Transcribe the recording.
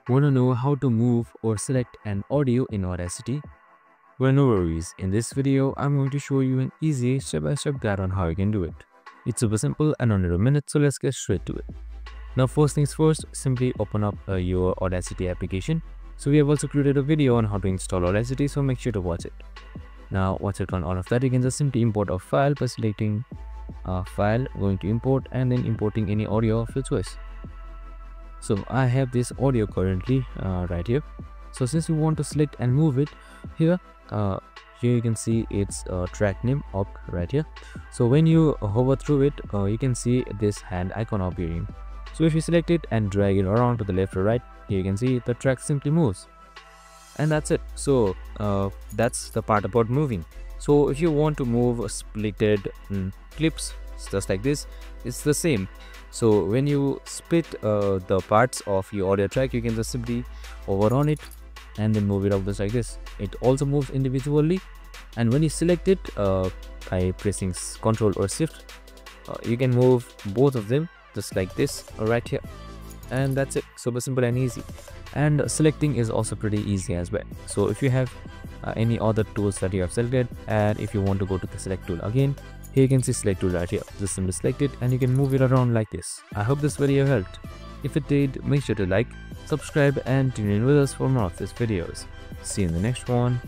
Want to know how to move or select an audio in Audacity? Well, no worries. In this video, I'm going to show you an easy step-by-step guide on how you can do it. It's super simple and under a minute, so let's get straight to it. Now, first things first, simply open up your Audacity application. So we have also created a video on how to install Audacity, so make sure to watch it. Now, once you've done all of that, you can just simply import a file by selecting a file, going to import, and then importing any audio of your choice. So I have this audio currently right here. So since you want to select and move it here, here you can see its track name up right here. So when you hover through it, you can see this hand icon appearing. So if you select it and drag it around to the left or right, here you can see the track simply moves. And that's it. So that's the part about moving. So if you want to move splitted clips just like this, it's the same. So when you split the parts of your audio track, you can just simply hover on it and then move it up just like this. It also moves individually, and when you select it by pressing Ctrl or Shift, you can move both of them just like this right here. And that's it. Super simple and easy. And selecting is also pretty easy as well. So if you have any other tools that you have selected, and if you want to go to the select tool again, here you can see select tool right here. Just simply select it and you can move it around like this. I hope this video helped. If it did, make sure to like, subscribe, and tune in with us for more of these videos. See you in the next one.